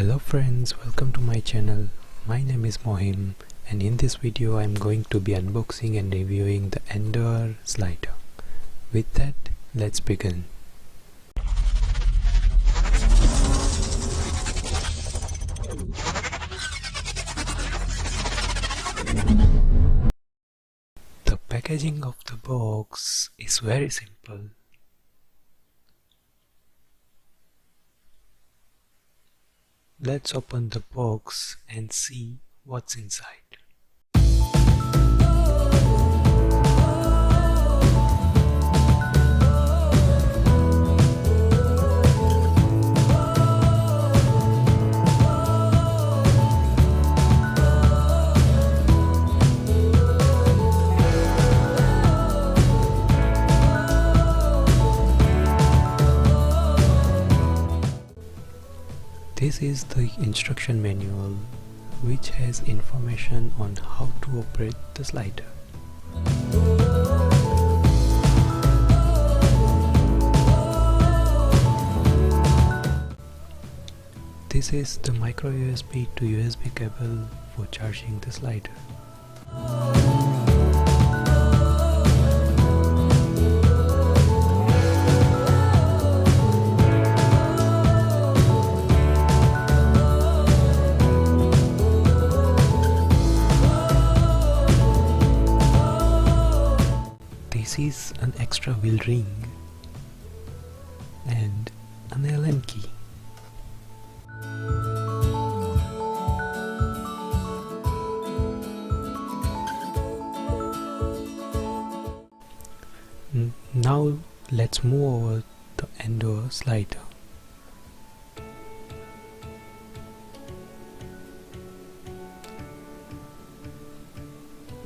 Hello friends, welcome to my channel. My name is Mohim, and in this video I am going to be unboxing and reviewing the Andoer slider. With that, let's begin. The packaging of the box is very simple. Let's open the box and see what's inside. This is the instruction manual, which has information on how to operate the slider. This is the micro USB to USB cable for charging the slider. This is an extra wheel ring and an Allen key. Now let's move over the Andoer slider.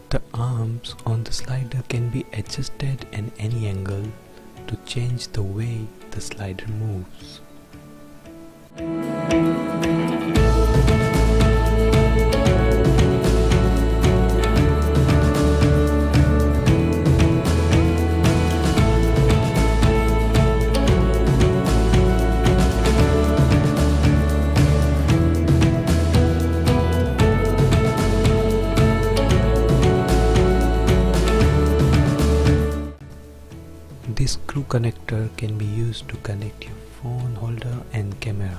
The arms on the slider can be adjusted at any angle to change the way the slider moves. This screw connector can be used to connect your phone holder and camera.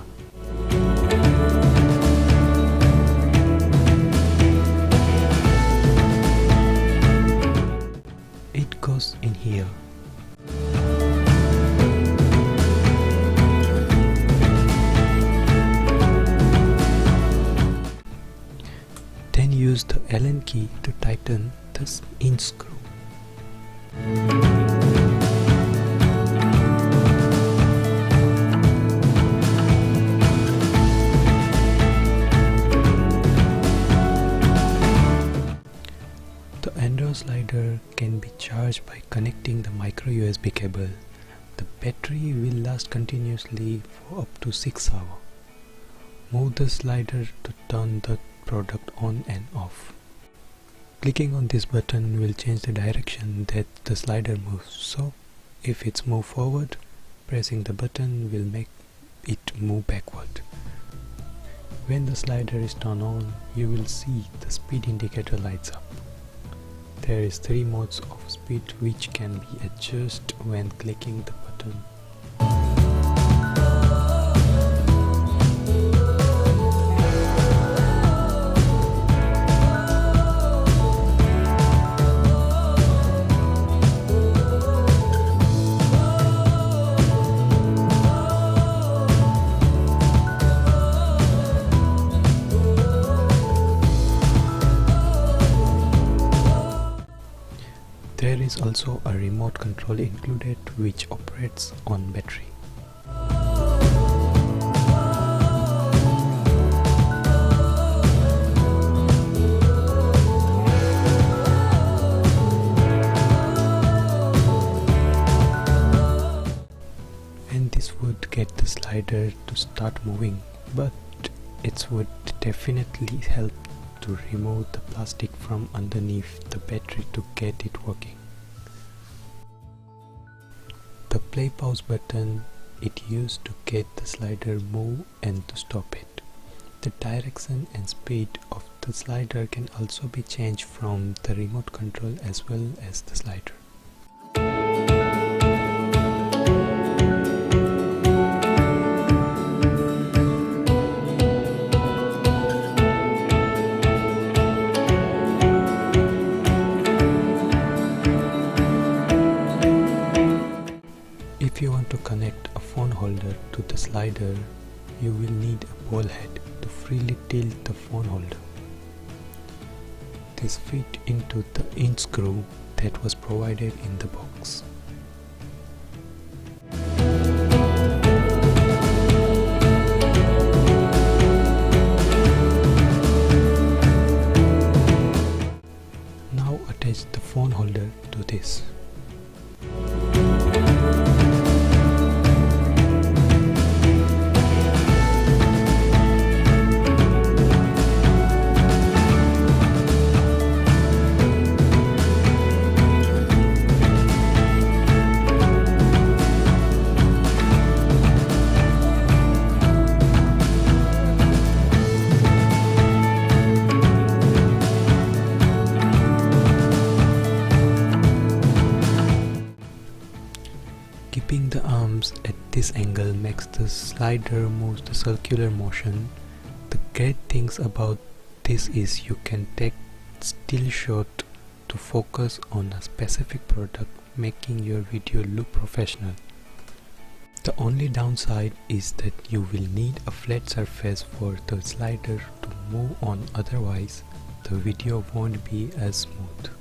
It goes in here. Then use the Allen key to tighten the inch screw. The Andoer slider can be charged by connecting the micro USB cable. The battery will last continuously for up to 6 hours. Move the slider to turn the product on and off. Clicking on this button will change the direction that the slider moves. So, if it's moved forward, pressing the button will make it move backward. When the slider is turned on, you will see the speed indicator lights up. There is 3 modes of speed which can be adjusted when clicking the button. There is also a remote control included which operates on battery. And this would get the slider to start moving, but it would definitely help to remove the plastic from underneath the battery to get it working. The play pause button it used to get the slider move and to stop it. The direction and speed of the slider can also be changed from the remote control as well as the slider. If you want to connect a phone holder to the slider, you will need a ball head to freely tilt the phone holder. This fit into the inch screw that was provided in the box. Now attach the phone holder to this. Keeping the arms at this angle makes the slider move the circular motion. The great things about this is you can take still shot to focus on a specific product, making your video look professional. The only downside is that you will need a flat surface for the slider to move on, otherwise the video won't be as smooth.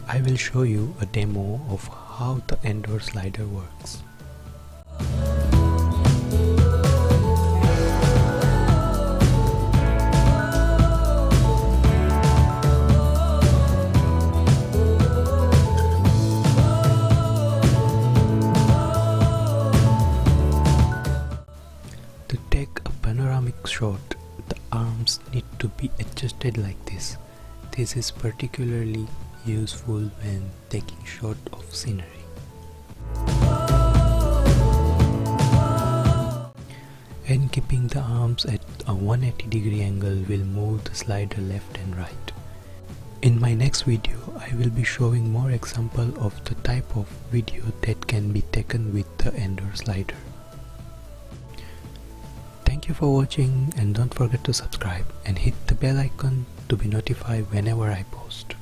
I will show you a demo of how the Andoer slider works. To take a panoramic shot, the arms need to be adjusted like this. This is particularly useful when taking shot of scenery. And keeping the arms at a 180-degree angle will move the slider left and right. In my next video, I will be showing more example of the type of video that can be taken with the Andoer slider. Thank you for watching, and don't forget to subscribe and hit the bell icon to be notified whenever I post.